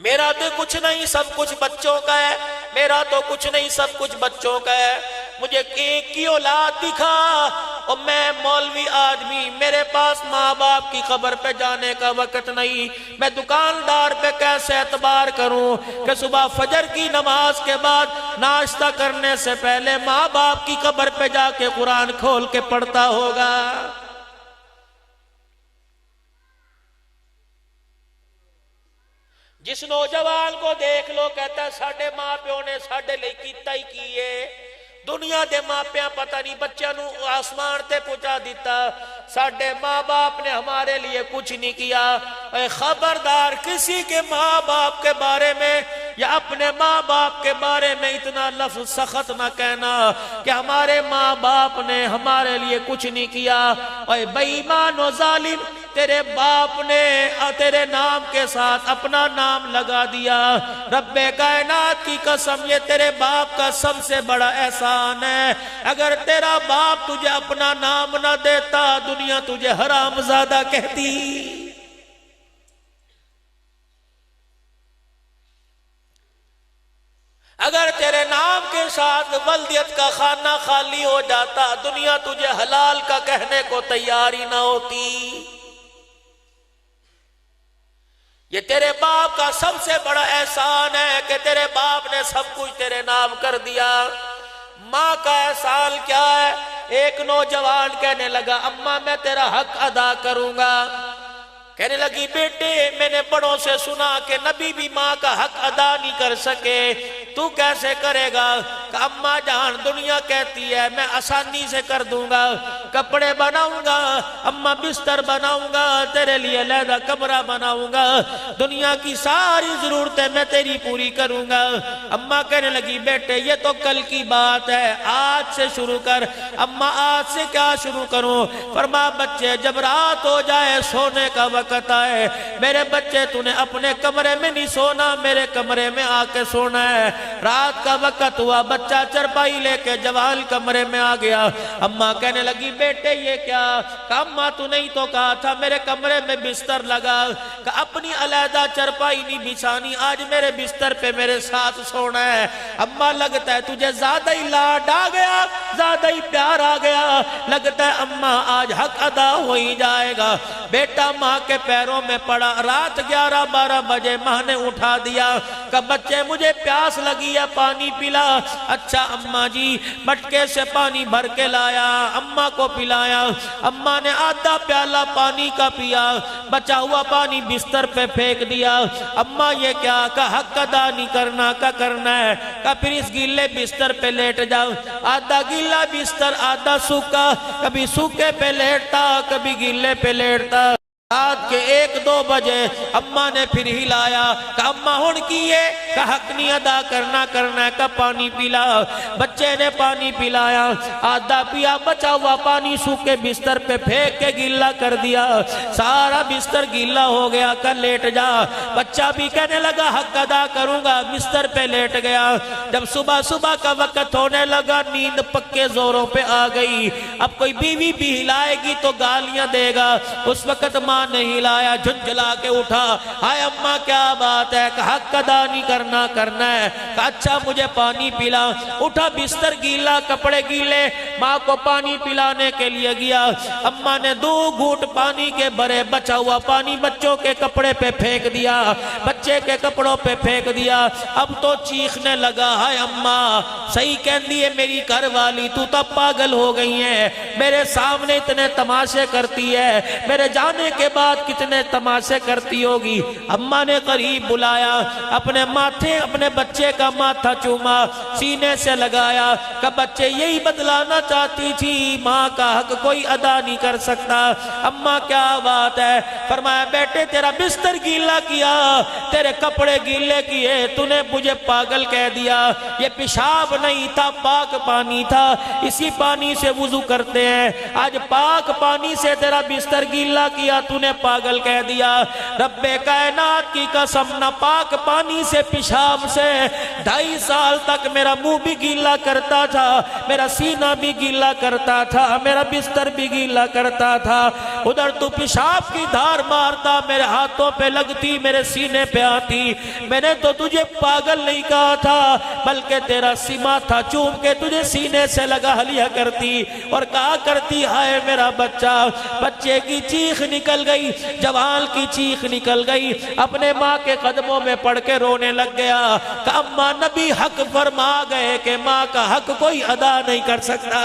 میرا تو کچھ نہیں سب کچھ بچوں کا ہے، میرا تو کچھ نہیں سب کچھ بچوں کا ہے، مجھے ایک کی اولاد دکھا، اور میں مولوی آدمی، میرے پاس ماں باپ کی قبر پہ جانے کا وقت نہیں، میں دکاندار پہ کیسے اعتبار کروں کہ صبح فجر کی نماز کے بعد ناشتہ کرنے سے پہلے ماں باپ کی قبر پہ جا کے قرآن کھول کے پڑھتا ہوگا۔ جس نوجوان کو دیکھ لو کہتا ہے ساڑھے ماں پیوں نے ساڑھے لئی کیتا ہی کیے، دنیا دے ماں پیاں پتہ نہیں بچہ نو آسمان تے پہنچا دیتا، ساڑھے ماں باپ نے ہمارے لیے کچھ نہیں کیا۔ اے خبردار کسی کے ماں باپ کے بارے میں یا اپنے ماں باپ کے بارے میں اتنا لفظ سخت نہ کہنا کہ ہمارے ماں باپ نے ہمارے لیے کچھ نہیں کیا۔ اے بے ایمان و ظالم، تیرے باپ نے تیرے نام کے ساتھ اپنا نام لگا دیا، رب کائنات کی قسم یہ تیرے باپ کا سب سے بڑا احسان ہے۔ اگر تیرا باپ تجھے اپنا نام نہ دیتا دنیا تجھے حرام زادہ کہتی۔ اگر تیرے نام کے ساتھ ولدیت کا خانہ خالی ہو جاتا دنیا تجھے حلال کا کہنے کو تیار ہی نہ ہوتی۔ یہ تیرے باپ کا سب سے بڑا احسان ہے کہ تیرے باپ نے سب کچھ تیرے نام کر دیا۔ ماں کا احسان کیا ہے؟ ایک نوجوان کہنے لگا اماں میں تیرا حق ادا کروں گا، کہنے لگی بیٹے میں نے بڑوں سے سنا کہ نبی بھی ماں کا حق ادا نہیں کر سکے، تو کیسے کرے گا؟ کہ اماں جان دنیا کہتی ہے میں آسانی سے کر دوں گا، کپڑے بناؤں گا، اماں بستر بناؤں گا، تیرے لیے علیحدہ کمرہ بناؤں گا، دنیا کی ساری ضرورتیں میں تیری پوری کروں گا۔ اماں کہنے لگی بیٹے یہ تو کل کی بات ہے، آج سے شروع کر۔ اماں آج سے کیا شروع کروں؟ فرما بچے جب رات ہو جائے سونے کا وقت آئے، میرے بچے تو نے اپنے کمرے میں نہیں سونا، میرے کمرے میں آ کے سونا ہے۔ رات کا وقت ہوا، بچہ چرپائی لے کے جوال کمرے میں آ گیا۔ اماں کہنے لگی بیٹے یہ کیا؟ کہ اماں تو نہیں تو کہا تھا میرے کمرے میں بستر لگا، کہ اپنی علیحدہ چرپائی نہیں بچھانی، آج میرے بستر پہ میرے ساتھ سونا ہے۔ اماں لگتا ہے تجھے زیادہ ہی لاڈ آ گیا، زیادہ ہی پیار آ گیا، لگتا ہے اماں آج حق ادا ہو ہی جائے گا۔ بیٹا ماں کے پیروں میں پڑا، رات 11-12 بجے ماں نے اٹھا دیا کہ بچے مجھے پیاس لگی ہے پانی پلا۔ اچھا اماں جی، مٹکے سے پانی بھر کے لایا، اماں کو پلایا، اماں نے آدھا پیالہ پانی کا پیا، بچا ہوا پانی بستر پہ پھینک دیا۔ اماں یہ کیا؟ کہ حق ادا نہیں کرنا کا کرنا ہے، کہ پھر اس گیلے بستر پہ لیٹ جاؤ، آدھا گیلا بستر آدھا سوکھا، کبھی سوکھے پہ لیٹتا کبھی گیلے پہ لیٹتا۔ رات کے 1-2 بجے اماں نے پھر ہلایا کہ اماں ہن کیے؟ کہ حق نہیں ادا کرنا ہے، کہ پانی پلا۔ بچے نے پانی پلایا، آدھا پیا، بچا ہوا پانی سوکھے بستر پہ پھینک کے گیلا کر دیا، سارا بستر گیلا ہو گیا، کہ لیٹ جا۔ بچہ بھی کہنے لگا حق ادا کروں گا، بستر پہ لیٹ گیا۔ جب صبح کا وقت ہونے لگا نیند پکے زوروں پہ آ گئی، اب کوئی بیوی بھی ہلائے گی تو گالیاں دے گا، اس وقت ماں نے ہلایا، جھنجھلا کے اٹھا، ہائے اماں کیا بات ہے؟ کہ حق ادا نہیں کرنا ہے، کہ اچھا مجھے پانی پلا۔ اٹھا، بستر گیلا، کپڑے گیلے، ماں کو پانی پلانے کے لیے گیا۔ اماں نے 2 گھونٹ پانی کے بھرے، بچا ہوا پانی بچوں کے کپڑے پہ پھینک دیا، بچے کے کپڑوں پہ پھینک دیا۔ اب تو چیخنے لگا، ہائے اماں صحیح کہندی ہے میری گھر والی، تو تب پاگل ہو گئی ہے، میرے سامنے اتنے تماشے کرتی ہے، میرے جانے کے بعد کتنے تماشے کرتی ہوگی۔ اماں نے قریب بلایا، اپنے ماتھے اپنے بچے کا ماتھا چوما، سینے سے لگایا، کہ بچے یہی بدلانا چاہتی تھی، ماں کا حق کوئی ادا نہیں کر سکتا۔ اماں کیا بات ہے؟ فرمایا بیٹے تیرا بستر گیلا کیا، تیرے کپڑے گیلے کیے، تو نے مجھے پاگل کہہ دیا۔ یہ پیشاب نہیں تھا، پاک پانی تھا، اسی پانی سے وضو کرتے ہیں، آج پاک پانی سے تیرا بستر گیلا کیا، تو نے پاگل کہہ دیا۔ رب کائنات کی قسم، نہ پاک پانی سے پیشاب سے 2.5 سال تک میرا منہ بھی گیلا کرتا تھا، میرا سینہ بھی گیلا کرتا تھا، میرا بستر بھی گیلا کرتا تھا، ادھر تو پیشاب کی دھار مارتا، میرے ہاتھوں پہ لگتی، میرے سینے پہ آتی۔ میں نے تو تجھے پاگل نہیں کہا تھا، بلکہ تیرا سیما تھا، چوم کے تجھے سینے سے لگا لیا کرتی اور کہا کرتی ہائے میرا بچہ۔ بچے کی چیخ نکل گئی، جوان کی چیخ نکل گئی، اپنے ماں کے قدموں میں پڑھ کے رونے لگ گیا کہ اماں نبی حق فرما گئے کہ ماں کا حق کوئی ادا نہیں کر سکتا۔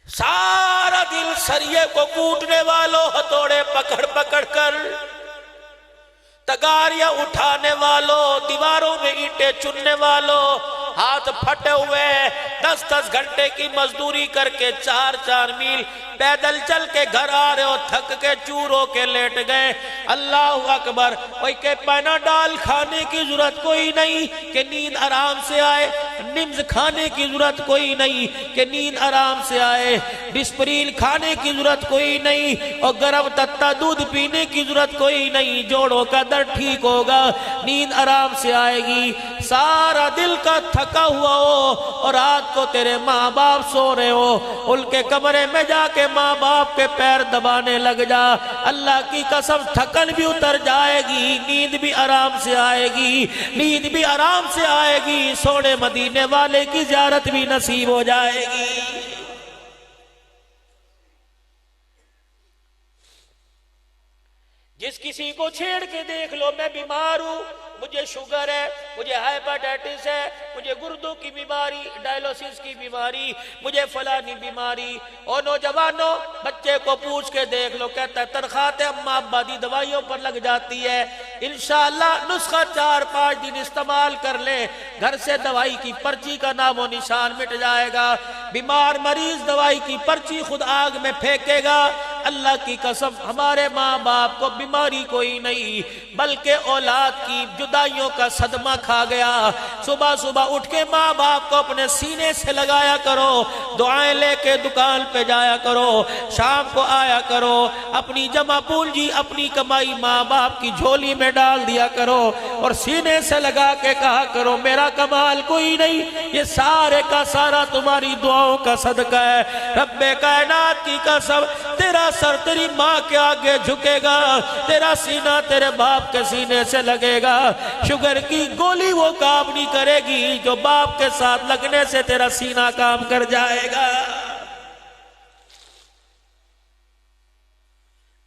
سارا دل سریے کو کوٹنے والوں، ہتھوڑے پکڑ پکڑ کر، تگاریاں اٹھانے والوں، دیواروں میں اینٹیں چننے والوں، ہاتھ پھٹے ہوئے 10-10 گھنٹے کی مزدوری کر کے 4-4 میل پیدل چل کے گھر آ رہے ہو، تھک کے چور ہو کے لیٹ گئے۔ اللہ اکبر، کوئی کہ پیناڈال کھانے کی ضرورت کوئی نہیں کہ نیند آرام سے آئے، نمز کھانے کی ضرورت کوئی نہیں کہ نیند آرام سے آئے، ڈسپرین کھانے کی ضرورت کوئی نہیں اور گرم تتا دودھ پینے کی ضرورت کوئی نہیں، جوڑوں کا درد ٹھیک ہوگا، نیند آرام سے آئے گی۔ سارا دل کا تھکا ہوا ہو اور رات کو تیرے ماں باپ سو رہے ہو، ان کے کمرے میں جا کے ماں باپ کے پیر دبانے لگ جا، اللہ کی قسم تھکن بھی اتر جائے گی، نیند بھی آرام سے آئے گی، نیند بھی آرام سے آئے گی، سونے مدینے والے کی زیارت بھی نصیب ہو جائے گی۔ جس کسی کو چھیڑ کے دیکھ لو میں بیمار ہوں، مجھے شوگر ہے، مجھے ہائپرٹائٹس ہے، مجھے گردوں کی بیماری، ڈائلوسس کی بیماری، مجھے فلانی بیماری، اور نوجوانوں بچے کو پوچھ کے دیکھ لو، کہتا ہے تنخواہ اماں ابا دی دوائیوں پر لگ جاتی ہے، انشاءاللہ نسخہ 4-5 دن استعمال کر لے، گھر سے دوائی کی پرچی کا نام و نشان مٹ جائے گا۔ بیمار مریض دوائی کی پرچی خود آگ میں پھینکے گا۔ اللہ کی قسم ہمارے ماں باپ کو بیماری کوئی نہیں، بلکہ اولاد کی جدائیوں کا صدمہ کھا گیا۔ صبح صبح اٹھ کے ماں باپ کو اپنے سینے سے لگایا کرو، دعائیں لے کے دکان پہ جایا کرو، شام کو آیا کرو، اپنی جمع پونجی اپنی کمائی ماں باپ کی جھولی میں ڈال دیا کرو اور سینے سے لگا کے کہا کرو میرا کمال کوئی نہیں، یہ سارے کا سارا تمہاری دعاؤں کا صدقہ ہے۔ رب کائنات کی قسم تیرا سر تیری ماں کے آگے جھکے گا، تیرا سینہ تیرے باپ کے سینے سے لگے گا، شوگر کی گولی وہ کام نہیں کرے گی جو باپ کے ساتھ لگنے سے تیرا سینہ کام کر جائے گا۔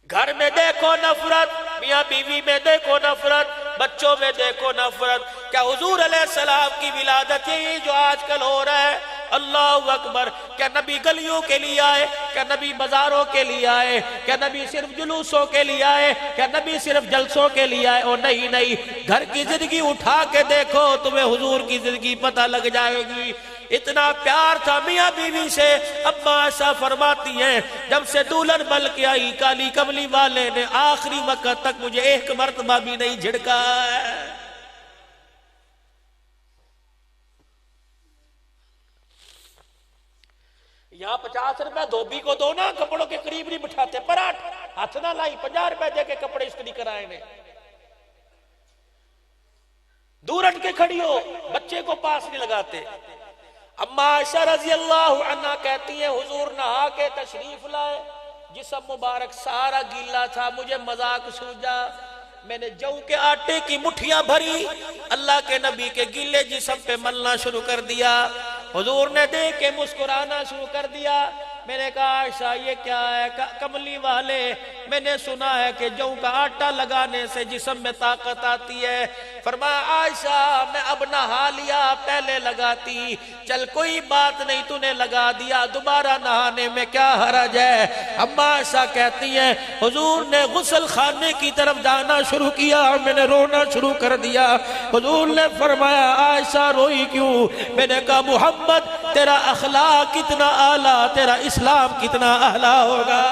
گھر میں دیکھو نفرت، میاں بیوی میں دیکھو نفرت، بچوں میں دیکھو نفرت۔ کیا حضور علیہ السلام کی ولادت یہی جو آج کل ہو رہا ہے؟ اللہ اکبر! کیا نبی گلیوں کے لیے آئے؟ کیا نبی بازاروں کے لیے آئے؟ کیا نبی صرف جلوسوں کے لیے آئے؟ کیا نبی صرف جلسوں کے لیے آئے؟ او نہیں نہیں، گھر کی زندگی اٹھا کے دیکھو، تمہیں حضور کی زندگی پتہ لگ جائے گی۔ اتنا پیار تھا میاں بیوی سے، اماں عائشہ فرماتی ہیں جب سے دولہن بن کے آئی کالی کملی والے نے آخری وقت تک مجھے ایک مرتبہ بھی نہیں جھڑکا ہے۔ یہاں 50 روپے دھوبی کو دو نا، کپڑوں کے قریب نہیں بٹھاتے، پراٹھ ہاتھ نہ لائی، 50 روپے دے کے کپڑے استری کرائے نے۔ دور ہٹ کے کھڑی ہو، بچے کو پاس نہیں لگاتے۔ اماں عائشہ رضی اللہ عنہ کہتی ہیں حضور نہا کے تشریف لائے، جسم مبارک سارا گیلا تھا، مجھے مذاق سوجا، میں نے جو کے آٹے کی مٹھیاں بھری، اللہ کے نبی کے گیلے جسم پہ ملنا شروع کر دیا۔ حضور نے دیکھ کے مسکرانا شروع کر دیا۔ میں نے کہا عائشہ یہ کیا ہے؟ کملی والے میں نے سنا ہے کہ جو کا آٹا لگانے سے جسم میں طاقت آتی ہے۔ فرمایا عائشہ میں اب نہا لیا، پہلے لگاتی، چل کوئی بات نہیں تو نے لگا دیا، دوبارہ نہانے میں کیا حرج ہے؟ اماں عائشہ کہتی ہیں حضور نے غسل خانے کی طرف جانا شروع کیا، میں نے رونا شروع کر دیا۔ حضور نے فرمایا عائشہ روئی کیوں؟ میں نے کہا محمد تیرا اخلاق کتنا اعلیٰ، تیرا اسلام کتنا اعلیٰ ہوگا۔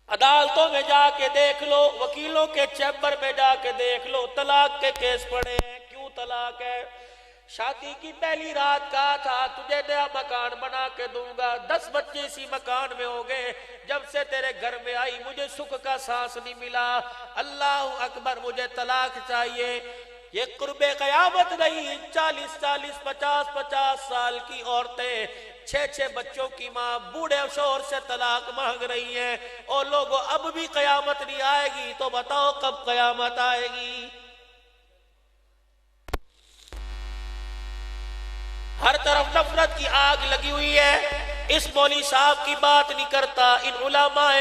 عدالتوں میں جا کے دیکھ لو، وکیلوں کے چیمبر میں جا کے دیکھ لو، طلاق کے کیس پڑے ہیں، کیوں طلاق ہے؟ شادی کی پہلی رات کہا تھا تجھے نیا مکان بنا کے دوں گا، 10 بچے اسی مکان میں ہو گئے، جب سے تیرے گھر میں آئی مجھے سکھ کا سانس نہیں ملا، اللہ اکبر مجھے طلاق چاہیے۔ یہ قرب قیامت نہیں، 40 50 سال کی عورتیں 6 بچوں کی ماں بوڑھے شوہر سے طلاق مانگ رہی ہیں، اور لوگوں اب بھی قیامت نہیں آئے گی تو بتاؤ کب قیامت آئے گی؟ ہر طرف نفرت کی آگ لگی ہوئی ہے، اس مولوی صاحب کی بات نہیں کرتا، ان علماء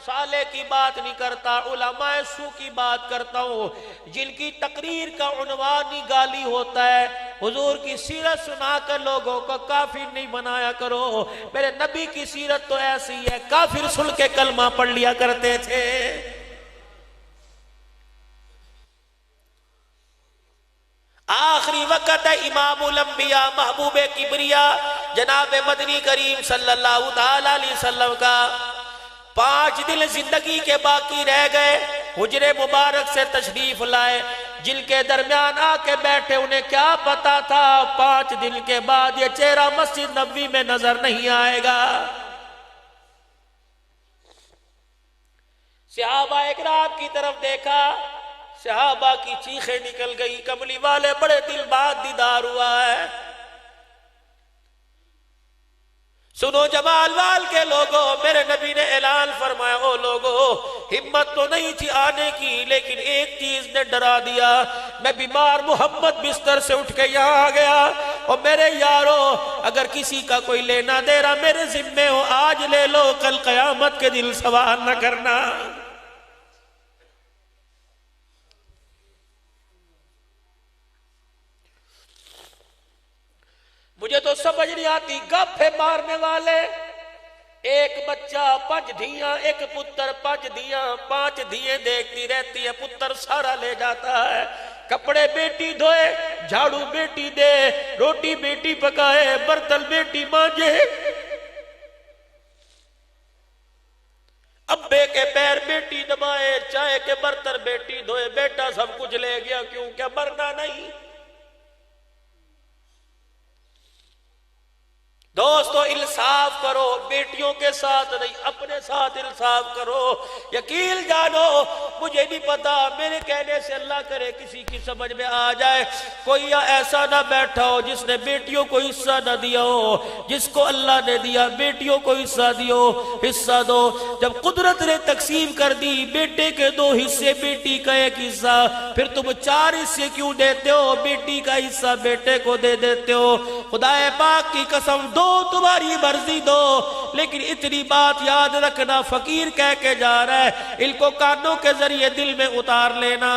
صالح کی بات نہیں کرتا، علماء سو کی بات کرتا ہوں، جن کی تقریر کا عنوان ہی گالی ہوتا ہے۔ حضور کی سیرت سنا کر لوگوں کو کافر نہیں بنایا کرو، میرے نبی کی سیرت تو ایسی ہے، کافر سن کے کلمہ پڑھ لیا کرتے تھے۔ آخری وقت ہے امام الانبیاء محبوب کبریا جناب مدنی کریم صلی اللہ تعالیٰ علیہ وسلم کا 5 دن زندگی کے باقی رہ گئے، حجرے مبارک سے تشریف لائے، جن کے درمیان آ کے بیٹھے، انہیں کیا پتا تھا 5 دن کے بعد یہ چہرہ مسجد نبوی میں نظر نہیں آئے گا۔ صحابہ اکرام کی طرف دیکھا، صحابہ کی چیخیں نکل گئی، کملی والے بڑے دل بعد دیدار ہوا ہے۔ سنو جمال وال کے لوگوں، میرے نبی نے اعلان فرمایا، او لوگوں ہمت تو نہیں تھی آنے کی، لیکن ایک چیز نے ڈرا دیا، میں بیمار محمد بستر سے اٹھ کے یہاں آ گیا، اور میرے یارو اگر کسی کا کوئی لینا دے رہا میرے ذمے ہو، آج لے لو، کل قیامت کے دن سوال نہ کرنا۔ مجھے تو سمجھ نہیں آتی، گپے مارنے والے، ایک بچہ 5 دھیاں، ایک پتر 5 دھیاں، 5 دھییں دیکھتی رہتی ہے، پتر سارا لے جاتا ہے، کپڑے بیٹی دھوئے، جھاڑو بیٹی دے، روٹی بیٹی پکائے، برتن بیٹی مانجے، ابے کے پیر بیٹی دبائے، چائے کے برتن بیٹی دھوئے، بیٹا سب کچھ لے گیا، کیوں کیا مرنا نہیں؟ دوستو انصاف کرو، بیٹیوں کے ساتھ نہیں اپنے ساتھ انصاف کرو، یقین جانو مجھے نہیں پتا، میرے کہنے سے اللہ کرے کسی کی سمجھ میں آ جائے، کوئی ایسا نہ بیٹھا ہو جس نے بیٹیوں کو حصہ نہ دیا ہو، جس کو اللہ نے دیا بیٹیوں کو حصہ دیو، حصہ دو۔ جب قدرت نے تقسیم کر دی، بیٹے کے 2 حصے بیٹی کا 1 حصہ، پھر تم 4 حصے کیوں دیتے ہو؟ بیٹی کا حصہ بیٹے کو دے دیتے ہو۔ خدا پاک کی قسم، دو تمہاری مرضی دو، لیکن اتنی بات یاد رکھنا، فقیر کہہ کے جا رہا ہے، ان کو کانوں کے ذریعے دل میں اتار لینا،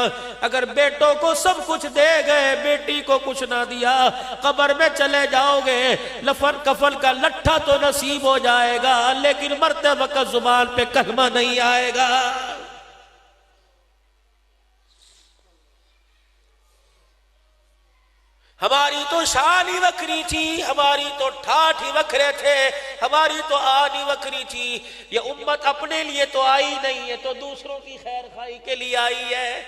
اگر بیٹوں کو سب کچھ دے گئے بیٹی کو کچھ نہ دیا، قبر میں چلے جاؤ گے، لفن کفن کا لٹھا تو نصیب ہو جائے گا، لیکن مرتے وقت زبان پہ کلمہ نہیں آئے گا۔ ہماری تو شان ہی وکری تھی، ہماری تو ٹھاٹھ ہی وکھرے تھے، ہماری تو آن ہی وکری تھی، یہ امت اپنے لیے تو آئی نہیں ہے، تو دوسروں کی خیر خواہی کے لیے آئی ہے۔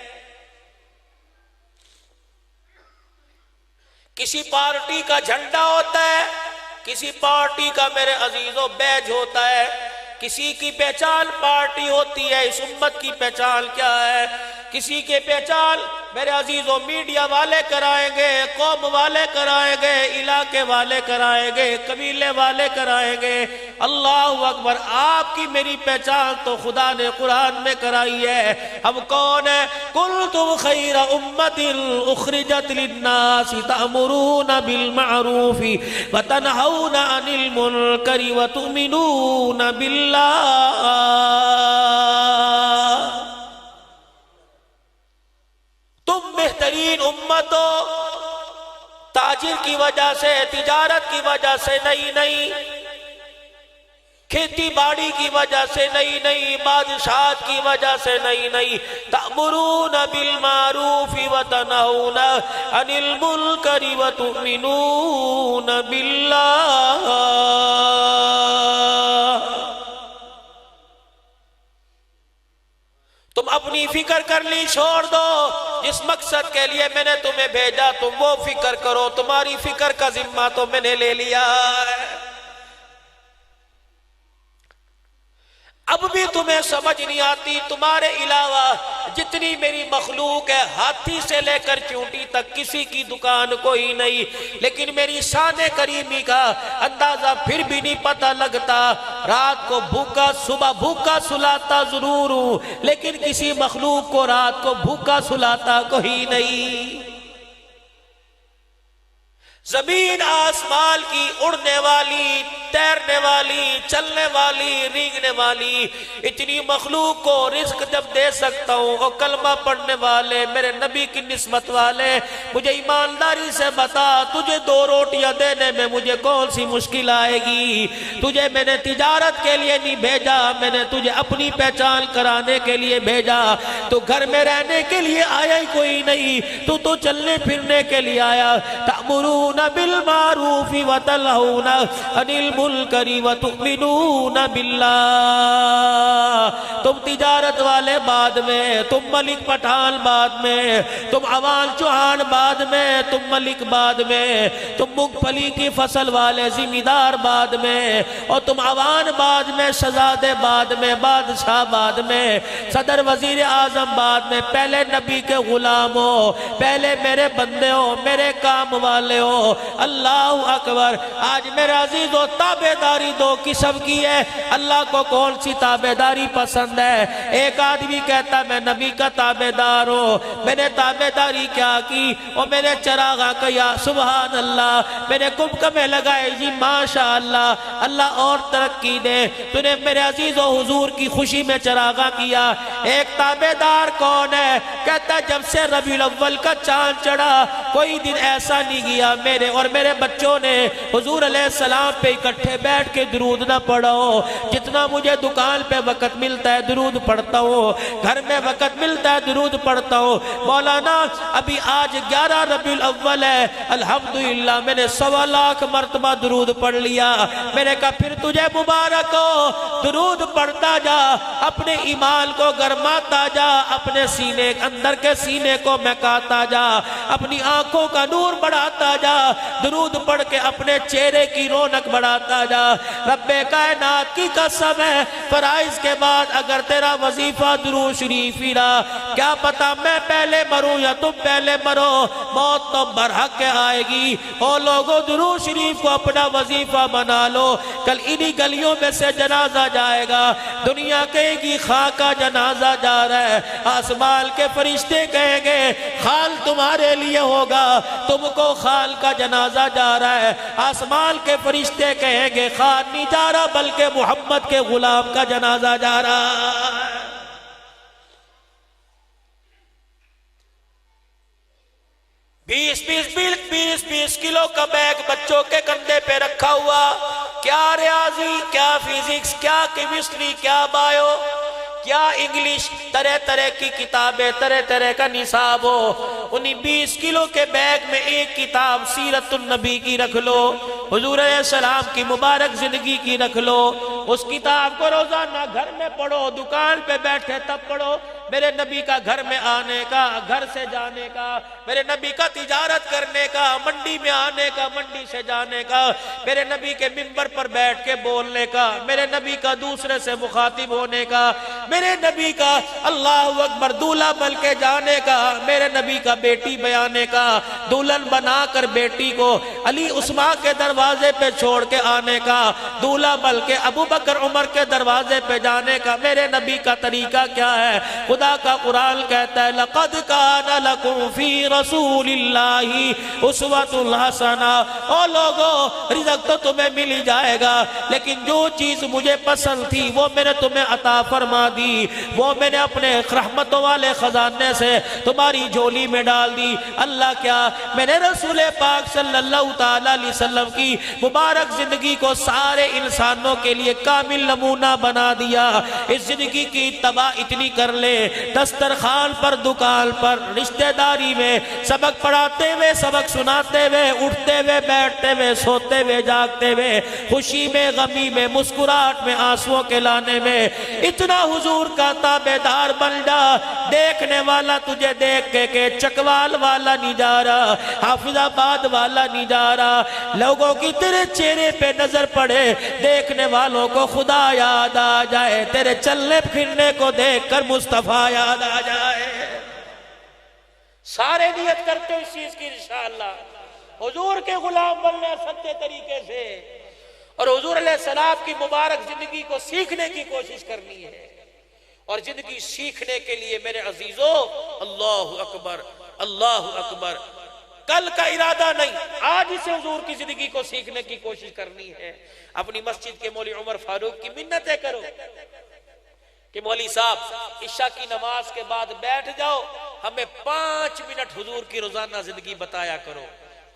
کسی پارٹی کا جھنڈا ہوتا ہے، کسی پارٹی کا میرے عزیزوں بیج ہوتا ہے، کسی کی پہچان پارٹی ہوتی ہے، اس امت کی پہچان کیا ہے؟ کسی کے پہچان میرے عزیزوں میڈیا والے کرائیں گے، قوم والے کرائیں گے، علاقے والے کرائیں گے، قبیلے والے کرائیں گے، اللہ اکبر، آپ کی میری پہچان تو خدا نے قرآن میں کرائی ہے۔ ہم کون ہیں؟ کنتم خیر امت اخرجت للناس تأمرون بالمعروف وتنہون عن المنکر وتؤمنون باللہ۔ تم بہترین امت ہو، تاجر کی وجہ سے، تجارت کی وجہ سے نہیں، کھیتی باڑی کی وجہ سے نہیں، بادشاہت کی وجہ سے نہیں، تأمرون بالمعروف وتنہون عن المنکر وتؤمنون باللہ۔ تم اپنی فکر کرنی چھوڑ دو، جس مقصد کے لیے میں نے تمہیں بھیجا تم وہ فکر کرو، تمہاری فکر کا ذمہ تو میں نے لے لیا ہے۔ اب بھی تمہیں سمجھ نہیں آتی، تمہارے علاوہ جتنی میری مخلوق ہے، ہاتھی سے لے کر چونٹی تک کسی کی دکان کوئی نہیں، لیکن میری شان کریمی کا اندازہ پھر بھی نہیں پتہ لگتا۔ رات کو بھوکا صبح بھوکا سلاتا ضرور ہوں، لیکن کسی مخلوق کو رات کو بھوکا سلاتا کوئی نہیں۔ زمین آسمان کی اڑنے والی، تیرنے والی، چلنے والی، رینگنے والی اتنی مخلوق کو رزق جب دے سکتا ہوں، اور کلمہ پڑھنے والے میرے نبی کی نسبت والے، مجھے ایمانداری سے بتا تجھے 2 روٹیاں دینے میں مجھے کون سی مشکل آئے گی؟ تجھے میں نے تجارت کے لیے نہیں بھیجا، میں نے تجھے اپنی پہچان کرانے کے لیے بھیجا۔ تو گھر میں رہنے کے لیے آیا ہی کوئی نہیں، تو چلنے پھرنے کے لیے آیا۔ تأمرون بالمعروف وتنہون عن المنکر وتؤمنون باللہ۔ تم تجارت والے بعد میں، تم ملک پٹھان بعد میں، تم عوان چوہان بعد میں، تم ملک بعد میں، تم مونگ پھلی کی فصل والے ذمہ دار بعد میں، اور تم عوان بعد میں، شہزادے بعد میں، بادشاہ بعد میں، صدر وزیر اعظم بعد میں۔ پہلے نبی کے غلام ہو، پہلے میرے بندے ہو، میرے کام والے ہو۔ اللہ اکبر۔ آج میرے عزیزو تابعداری 2 قسم کی ہے۔ اللہ کو کون سی تابعداری پسند ہے؟ ایک آدمی کہتا میں نبی کا تابعدار ہوں، میں نے تابعداری کیا کی؟ اور میں نے چراغاں کیا، سبحان اللہ، میں نے کمکمے لگائے، جی ماشاءاللہ، اللہ اور ترقی دے، تو نے میرے عزیزو حضور کی خوشی میں چراغاں کیا۔ ایک تابعدار کون ہے؟ کہتا جب سے ربیع الاول کا چاند چڑھا کوئی دن ایسا نہیں گیا میرے اور میرے بچوں نے حضور علیہ السلام پہ اکٹھے بیٹھ کے درود نہ پڑھا ہو۔ جتنا مجھے دکان پہ وقت ملتا ہے درود پڑھتا ہوں، گھر میں وقت ملتا ہے درود پڑھتا ہوں۔ مولانا ابھی آج 11 ربیع الاول ہے، الحمدللہ میں نے 1.25 لاکھ مرتبہ درود پڑھ لیا۔ میں نے کہا پھر تجھے مبارک ہو، درود پڑھتا جا، اپنے ایمان کو گرماتا جا، اپنے سینے اندر کے سینے کو مہکاتا جا، اپنی آنکھوں کا نور بڑھاتا جا، درود پڑھ کے اپنے چہرے کی رونق بڑھاتا جا۔ رب کائنات کی قسم ہے، فرائض کے بعد اگر تیرا وظیفہ درود شریف ہی رہا، کیا پتا میں پہلے مروں یا تم پہلے مرو، موت تو برحق آئے گی۔ او لوگوں درود شریف کو اپنا وظیفہ بنا لو، کل انہی گلیوں میں سے جنازہ جائے گا، دنیا کہے گی خاں کا جنازہ جا رہا ہے، آسمان کے فرشتے کہیں گے خال تمہارے لیے ہوگا، تم کو خال کا جنازہ جا رہا ہے، آسمان کے فرشتے کہیں گے خال نہیں جا رہا بلکہ محمد کے غلام کا جنازہ جا رہا ہے۔ 20 کلو کا بیگ بچوں کے کندھے پہ رکھا ہوا، کیا ریاضی، کیا فزکس، کیا کیمسٹری، کیا بایو، کیا انگلش، طرح طرح کی کتابیں، طرح طرح کا نصاب ہو۔ انہی 20 کلو کے بیگ میں ایک کتاب سیرت النبی کی رکھ لو، حضور علیہ السلام کی مبارک زندگی کی رکھ لو۔ اس کتاب کو روزانہ گھر میں پڑھو، دکان پہ بیٹھے تب پڑھو۔ میرے نبی کا گھر میں آنے کا، گھر سے جانے کا، میرے نبی کا تجارت کرنے کا، منڈی میں آنے کا، منڈی سے جانے کا، میرے نبی کے منبر پر بیٹھ کے بولنے کا، میرے نبی کا دوسرے سے مخاطب ہونے کا، میرے نبی کا اللہ اکبر دولہا بن کے جانے کا، میرے نبی کا بیٹی بیانے کا، دلہن بنا کر بیٹی کو علی عثمان کے دروازے پہ چھوڑ کے آنے کا، دولہا بن کے ابو بکر عمر کے دروازے پہ جانے کا۔ میرے نبی کا طریقہ کیا ہے؟ خدا کا قرآن کہتا ہے لَقَدْ كَانَ لَكُمْ فِي رَسُولِ اللَّهِ أُسْوَةٌ حَسَنَةٌ۔ او لوگو رزق تو تمہیں مل ہی جائے گا، لیکن جو چیز مجھے پسند تھی وہ میں نے تمہیں عطا فرما دی، وہ میں نے اپنے رحمتوں والے خزانے سے تمہاری جھولی میں ڈال دی۔ اللہ کیا؟ میں نے رسول پاک صلی اللہ تعالیٰ علیہ وسلم کی مبارک زندگی کو سارے انسانوں کے لیے کامل نمونہ بنا دیا۔ اس زندگی کی اتباع اتنی کر لے دسترخوان پر، دکان پر، رشتہ داری میں، سبق پڑھاتے ہوئے، سبق سناتے ہوئے، اٹھتے ہوئے، بیٹھتے ہوئے، سوتے ہوئے، جاگتے ہوئے، خوشی میں، غمی میں، مسکراہٹ میں، آنسوؤں کے لانے میں، اتنا حضور کا تابعدار بن جا، دیکھنے والا تجھے دیکھ کے کہ چکوال والا نہیں جا رہا، حافظ آباد والا نہیں جا رہا، لوگوں کی تیرے چہرے پہ نظر پڑے، دیکھنے والوں کو خدا یاد آ جائے، تیرے چلنے پھرنے کو دیکھ کر مصطفیٰ یاد آ جائے۔ سارے نیت کرتے اس چیز کی انشاءاللہ، حضور کے غلام بننا سچے طریقے سے، اور حضور علیہ السلام کی مبارک زندگی کو سیکھنے کی کوشش کرنی ہے۔ اور زندگی سیکھنے کے لیے میرے عزیزو، اللہ اکبر، اللہ اکبر، کل کا ارادہ نہیں، آج سے حضور کی زندگی کو سیکھنے کی کوشش کرنی ہے۔ اپنی مسجد کے مولوی عمر فاروق کی منتیں کرو کہ مولوی صاحب عشاء کی نماز کے بعد بیٹھ جاؤ، ہمیں 5 منٹ حضور کی روزانہ زندگی بتایا کرو۔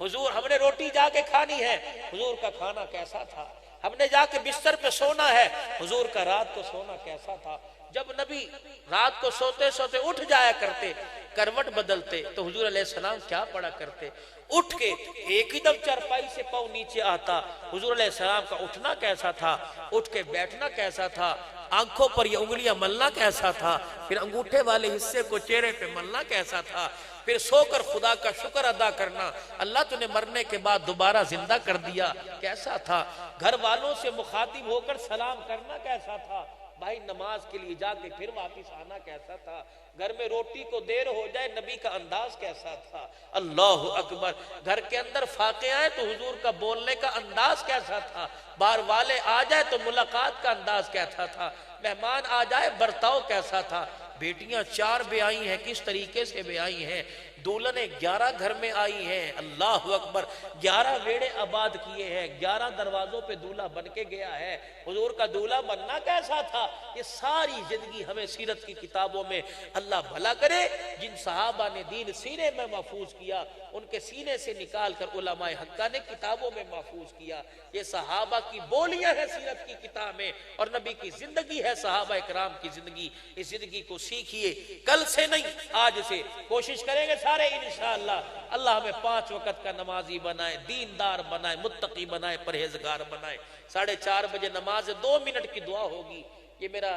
حضور، ہم نے روٹی جا کے کھانی ہے، حضور کا کھانا کیسا تھا؟ ہم نے جا کے بستر پہ سونا ہے، حضور کا رات کو سونا کیسا تھا؟ جب نبی رات کو سوتے سوتے اٹھ جایا کرتے، کروٹ بدلتے، تو حضور علیہ السلام کیا پڑھا کرتے؟ اٹھ کے ایک ہی دم چارپائی سے پاؤں نیچے آتا، حضور علیہ السلام کا اٹھنا کیسا تھا، اٹھ کے بیٹھنا کیسا تھا، آنکھوں پر یہ انگلیاں ملنا کیسا تھا، پھر انگوٹھے والے حصے کو چہرے پہ ملنا کیسا تھا، پھر سو کر خدا کا شکر ادا کرنا، اللہ تو نے مرنے کے بعد دوبارہ زندہ کر دیا، کیسا تھا، گھر والوں سے مخاطب ہو کر سلام کرنا کیسا تھا، بھائی نماز کے لیے جا کے پھر واپس آنا کیسا تھا، گھر میں روٹی کو دیر ہو جائے نبی کا انداز کیسا تھا، اللہ اکبر، گھر کے اندر فاقے آئے تو حضور کا بولنے کا انداز کیسا تھا، باہر والے آ جائے تو ملاقات کا انداز کیسا تھا، مہمان آ جائے برتاؤ کیسا تھا، بیٹیاں 4 بے آئی ہیں، کس طریقے سے بے آئی ہیں، دولہنیں 11 گھر میں آئی ہیں، اللہ اکبر، 11 ویڑے آباد کیے ہیں، 11 دروازوں پہ دولہا بن کے گیا ہے، حضور کا دولہا بننا کیسا تھا، یہ ساری زندگی ہمیں سیرت کی کتابوں میں اللہ بھلا کرے، جن صحابہ نے دین سینے میں محفوظ کیا، ان کے سینے سے نکال کر علماء حقہ نے کتابوں میں محفوظ کیا، یہ صحابہ کی بولیاں ہیں سیرت کی کتاب میں، اور نبی کی زندگی ہے صحابہ اکرام کی زندگی، اس زندگی کو سیکھیے، کل سے نہیں آج سے کوشش کریں گے سارے انشاءاللہ، اللہ ہمیں 5 وقت کا نمازی بنائے، دیندار بنائے، متقی بنائے، پرہیزگار بنائے۔ 4:30 بجے نماز 2 منٹ کی دعا ہوگی، یہ میرا